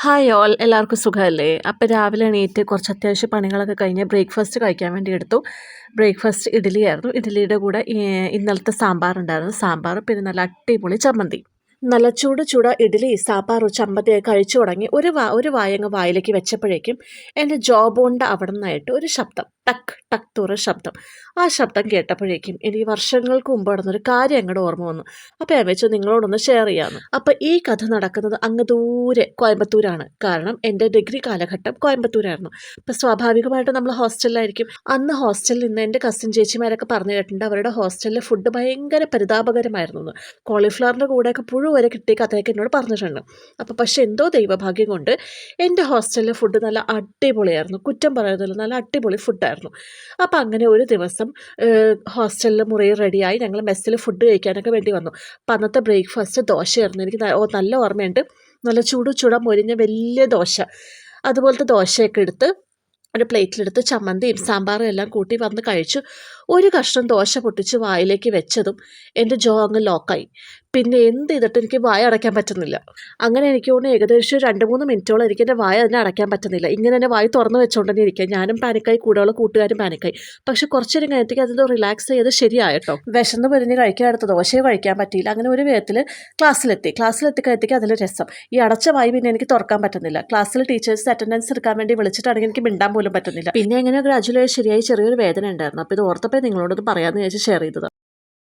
Hi all എല്ലാവർക്കും സുഖമല്ലേ? അപ്പം രാവിലെ എണീറ്റ് കുറച്ച് അത്യാവശ്യം പണികളൊക്കെ കഴിഞ്ഞ് ബ്രേക്ക്ഫാസ്റ്റ് കഴിക്കാൻ വേണ്ടി എടുത്തു. ബ്രേക്ക്ഫാസ്റ്റ് ഇഡ്ഡലിയായിരുന്നു. ഇഡ്ഡലിയുടെ കൂടെ ഇന്നലത്തെ സാമ്പാറുണ്ടായിരുന്നു. സാമ്പാർ പിന്നെ നല്ല അടിപൊളി ചമ്മന്തി. നല്ല ചൂട് ചൂട് ഇഡ്ഡലി സാമ്പാർ ചമ്മന്തിയൊക്കെ കഴിച്ചു തുടങ്ങി ഒരു വായങ്ങ് വായിലേക്ക് വെച്ചപ്പോഴേക്കും എൻ്റെ ജോ ബോണിൻ്റെ അവിടെ നിന്നായിട്ട് ഒരു ശബ്ദം ടക്ക് ടക്ക് തുറ ശബ്ദം. ആ ശബ്ദം കേട്ടപ്പോഴേക്കും എനിക്ക് വർഷങ്ങൾക്ക് മുമ്പ് നടന്നൊരു കാര്യം അങ്ങോട്ട് ഓർമ്മ വന്നു. അപ്പോൾ ഞാൻ വെച്ചു നിങ്ങളോടൊന്ന് ഷെയർ ചെയ്യാമെന്ന്. അപ്പോൾ ഈ കഥ നടക്കുന്നത് അങ്ങ് ദൂരെ കോയമ്പത്തൂരാണ്. കാരണം എൻ്റെ ഡിഗ്രി കാലഘട്ടം കോയമ്പത്തൂരായിരുന്നു. അപ്പോൾ സ്വാഭാവികമായിട്ട് നമ്മൾ ഹോസ്റ്റലിലായിരിക്കും. അന്ന് ഹോസ്റ്റലിൽ നിന്ന് എൻ്റെ കസിൻ ചേച്ചിമാരൊക്കെ പറഞ്ഞു കേട്ടിട്ടുണ്ട് അവരുടെ ഹോസ്റ്റലിലെ ഫുഡ് ഭയങ്കര പരിതാപകരമായിരുന്നു എന്ന്. കോളിഫ്ലവറിൻ്റെ കൂടെയൊക്കെ പുഴു വരെ കിട്ടിയ കഥയൊക്കെ എന്നോട് പറഞ്ഞിട്ടുണ്ട്. അപ്പോൾ പക്ഷേ എന്തോ ദൈവഭാഗ്യം കൊണ്ട് എൻ്റെ ഹോസ്റ്റലിലെ ഫുഡ് നല്ല അടിപൊളിയായിരുന്നു. കുറ്റം പറയുന്നില്ല, നല്ല അടിപൊളി ഫുഡായിരുന്നു. അപ്പോൾ അങ്ങനെ ഒരു ദിവസം ഹോസ്റ്റലിൽ മുറി റെഡിയായി ഞങ്ങൾ മെസ്സിൽ ഫുഡ് കഴിക്കാനൊക്കെ വേണ്ടി വന്നു. അപ്പോൾ അന്നത്തെ ബ്രേക്ക്ഫാസ്റ്റ് ദോശയായിരുന്നു. എനിക്ക് നല്ല ഓർമ്മയുണ്ട്. നല്ല ചൂട് മൊരിഞ്ഞ വലിയ ദോശ. അതുപോലത്തെ ദോശയൊക്കെ എടുത്ത് ഒരു പ്ലേറ്റിലെടുത്ത് ചമ്മന്തിയും സാമ്പാറും എല്ലാം കൂട്ടി വന്ന് കഴിച്ചു. ഒരു കഷ്ണം ദോശ പൊട്ടിച്ച് വായിലേക്ക് വെച്ചതും എൻ്റെ ജോ അങ്ങ് ലോക്കായി. പിന്നെ എന്ത് ചെയ്തിട്ട് എനിക്ക് വായ അടയ്ക്കാൻ പറ്റുന്നില്ല. അങ്ങനെ എനിക്ക് തോന്നുന്നു ഏകദേശം 2-3 മിനിറ്റോളം എനിക്ക് എൻ്റെ വായ തന്നെ അടയ്ക്കാൻ പറ്റുന്നില്ല. ഇങ്ങനെ തന്നെ വായ തുറന്ന് വെച്ചുകൊണ്ട് തന്നെ ഇരിക്കുക. ഞാനും പാനിക്കായി, കൂടെയുള്ള കൂട്ടുകാരും പാനിക്കായി. പക്ഷെ കുറച്ച് നേരം കഴിഞ്ഞിട്ട് അതൊന്ന് റിലാക്സ് ചെയ്ത് ശരിയായിട്ടോ. വിശന്ന് പൊരിഞ്ഞ് കഴിക്കാൻ അടുത്ത ദോശയോ കഴിക്കാൻ പറ്റിയില്ല. അങ്ങനെ ഒരു വിധത്തിൽ ക്ലാസ്സിലെത്തിക്കഴിഞ്ഞത്തേക്ക് അതിൽ രസം. ഈ അടച്ച വായി പിന്നെ എനിക്ക് തുറക്കാൻ പറ്റുന്നില്ല. ക്ലാസ്സിൽ ടീച്ചേഴ്സ് അറ്റൻഡൻസ് എടുക്കാൻ വേണ്ടി വിളിച്ചിട്ടാണെങ്കിൽ എനിക്ക് മിണ്ടാൻ പോലും പറ്റുന്നില്ല. പിന്നെ എങ്ങനെ ഗ്രാജുവലായി ശരിയായി ചെറിയൊരു വേദന ഉണ്ടായിരുന്നു. അപ്പോൾ ഇത് ഓർത്തപ്പോൾ നിങ്ങളോടൊന്ന് പറയാമെന്ന് വിചാരിച്ച് ഷെയർ ചെയ്തത്.